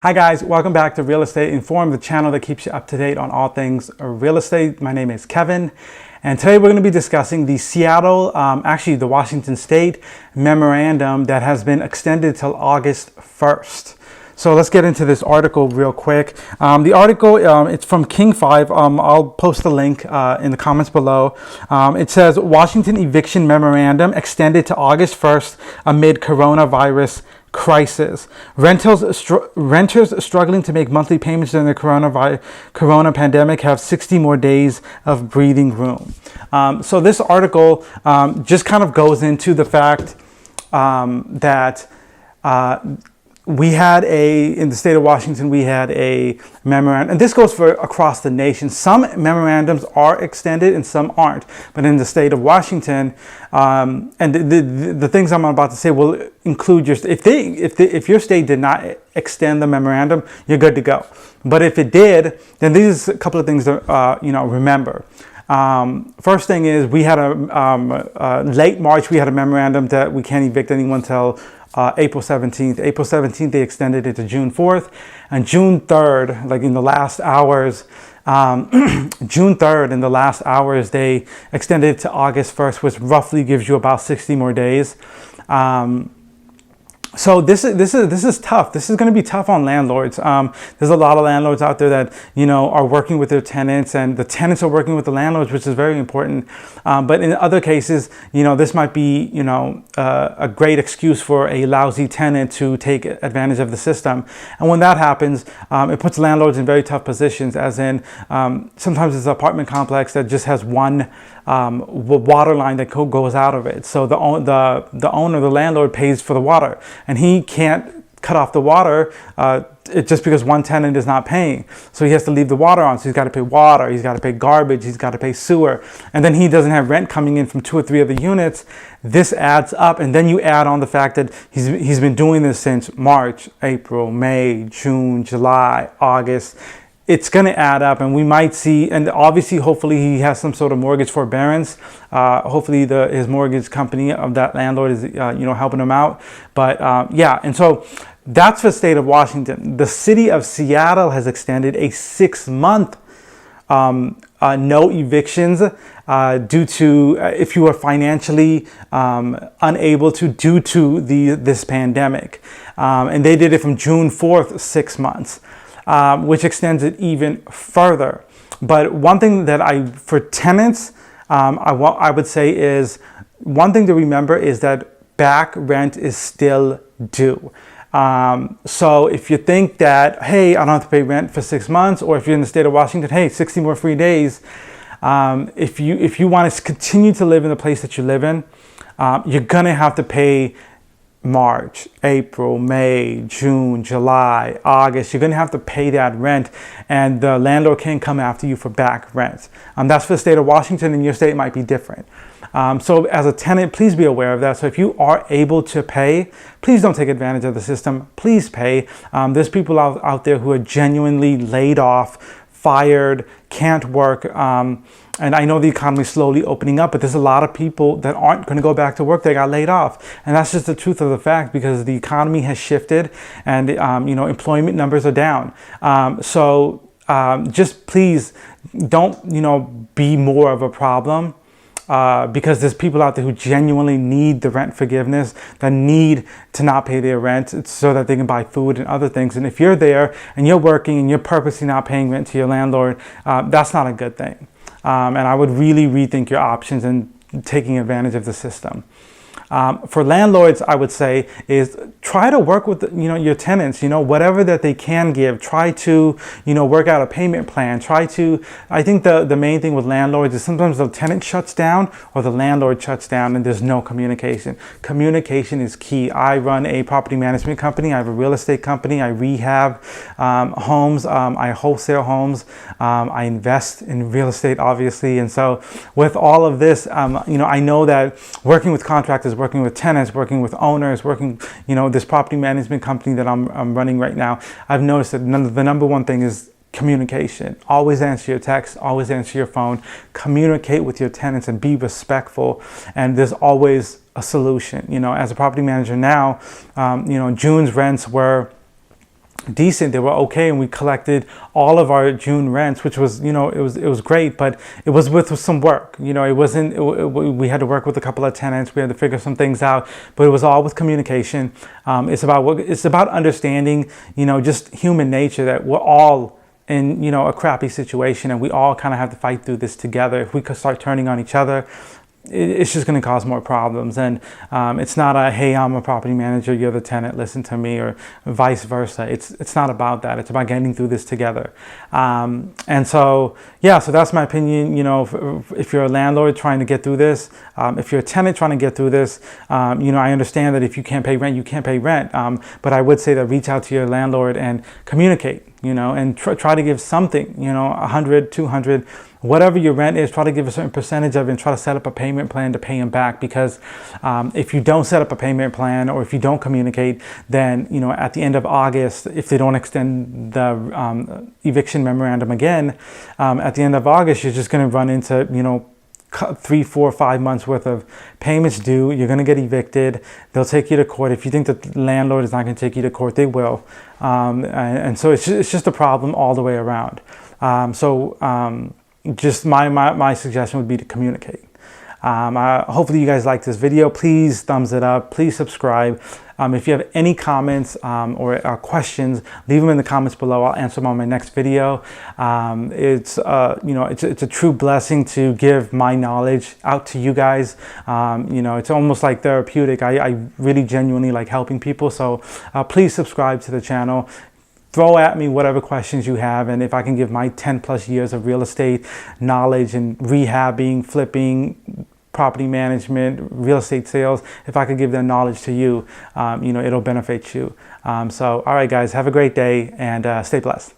Hi guys, welcome back to Real Estate Informed, the channel that keeps you up to date on all things real estate. My name is Kevin, and today we're going to be discussing the Seattle, actually the Washington State memorandum that has been extended till August 1st. So let's get into this article real quick. The article, it's from King 5. I'll post the link in the comments below. It says, Washington Eviction Memorandum extended to August 1st amid coronavirus crisis. Renters struggling to make monthly payments during the corona pandemic have 60 more days of breathing room. So this article just kind of goes into the fact that we had in the state of Washington, we had a memorandum, and this goes for across the nation. Some memorandums are extended and some aren't. But in the state of Washington, and the things I'm about to say will include your, if your state did not extend the memorandum, you're good to go. But if it did, then these are a couple of things to remember. First thing is we had a late March, we had a memorandum that we can't evict anyone till April 17th. April 17th, they extended it to June 4th. And June 3rd, like in the last hours, June 3rd, in the last hours, they extended it to August 1st, which roughly gives you about 60 more days. So this is tough. This is going to be tough on landlords. There's a lot of landlords out there that are working with their tenants, and the tenants are working with the landlords, which is very important. But in other cases, this might be a great excuse for a lousy tenant to take advantage of the system. And when that happens, it puts landlords in very tough positions. As in, sometimes it's an apartment complex that just has one water line that goes out of it. So the owner, the landlord, pays for the water, and he can't cut off the water just because one tenant is not paying. So he has to leave the water on. So he's got to pay water, he's got to pay garbage, he's got to pay sewer, and then he doesn't have rent coming in from 2 or 3 other units. This adds up, and then you add on the fact that he's been doing this since March, April, May, June, July, August. It's going to add up, and we might see, and obviously, hopefully he has some sort of mortgage forbearance. Hopefully his mortgage company of that landlord is, helping him out. But yeah, and so that's for the state of Washington. The city of Seattle has extended a 6-month no evictions due to if you are financially unable to due to this pandemic. And they did it from June 4th, 6 months. Which extends it even further. But one thing that for tenants, I would say is, one thing to remember is that back rent is still due. So if you think that, hey, I don't have to pay rent for 6 months, or if you're in the state of Washington, hey, 60 more free days. If you want to continue to live in the place that you live in, you're gonna have to pay March, April, May, June, July, August. You're going to have to pay that rent, and the landlord can't come after you for back rent. That's for the state of Washington, and your state might be different. So as a tenant, please be aware of that. So if you are able to pay, please don't take advantage of the system. Please pay. There's people out there who are genuinely laid off, fired, can't work. And I know the economy is slowly opening up, but there's a lot of people that aren't going to go back to work. They got laid off. And that's just the truth of the fact, because the economy has shifted, and, employment numbers are down. So just please don't, be more of a problem. Because there's people out there who genuinely need the rent forgiveness, that need to not pay their rent so that they can buy food and other things. And if you're there and you're working and you're purposely not paying rent to your landlord, that's not a good thing. And I would really rethink your options and taking advantage of the system. For landlords, I would say, is try to work with your tenants, whatever that they can give. Try to work out a payment plan. I think the main thing with landlords is sometimes the tenant shuts down or the landlord shuts down and there's no communication. Communication is key. I run a property management company. I have a real estate company. I rehab homes. I wholesale homes. I invest in real estate, obviously. And so with all of this, I know that working with contractors, working with tenants, working with owners, working, this property management company that I'm running right now, I've noticed that the number one thing is communication. Always answer your text, always answer your phone, communicate with your tenants and be respectful. And there's always a solution. As a property manager now, June's rents were decent. They were okay, and we collected all of our June rents, which was, it was great, but it was with some work. It wasn't. We had to work with a couple of tenants. We had to figure some things out, but it was all with communication. It's about understanding, just human nature, that we're all in, a crappy situation, and we all kind of have to fight through this together. If we could start turning on each other, it's just going to cause more problems. And it's not a, hey, I'm a property manager, you're the tenant, listen to me, or vice versa. It's not about that. It's about getting through this together. And so, yeah, so that's my opinion. If you're a landlord trying to get through this, if you're a tenant trying to get through this, I understand that if you can't pay rent, you can't pay rent. But I would say that reach out to your landlord and communicate, and try to give something, 100, 200, whatever your rent is, try to give a certain percentage of it, and try to set up a payment plan to pay them back. Because if you don't set up a payment plan, or if you don't communicate, then, at the end of August, if they don't extend the eviction memorandum again, at the end of August, you're just going to run into, 3, 4, 5 months worth of payments due. You're going to get evicted. They'll take you to court. If you think that the landlord is not going to take you to court, they will. And so it's just a problem all the way around. Just my suggestion would be to communicate. Hopefully you guys like this video. Please thumbs it up. Please subscribe. If you have any comments or questions, leave them in the comments below. I'll answer them on my next video. It's a true blessing to give my knowledge out to you guys. It's almost like therapeutic. I really genuinely like helping people. So please subscribe to the channel. Throw at me whatever questions you have, and if I can give my 10 plus years of real estate knowledge and rehabbing, flipping, property management, real estate sales, if I could give that knowledge to you, it'll benefit you. All right, guys, have a great day, and stay blessed.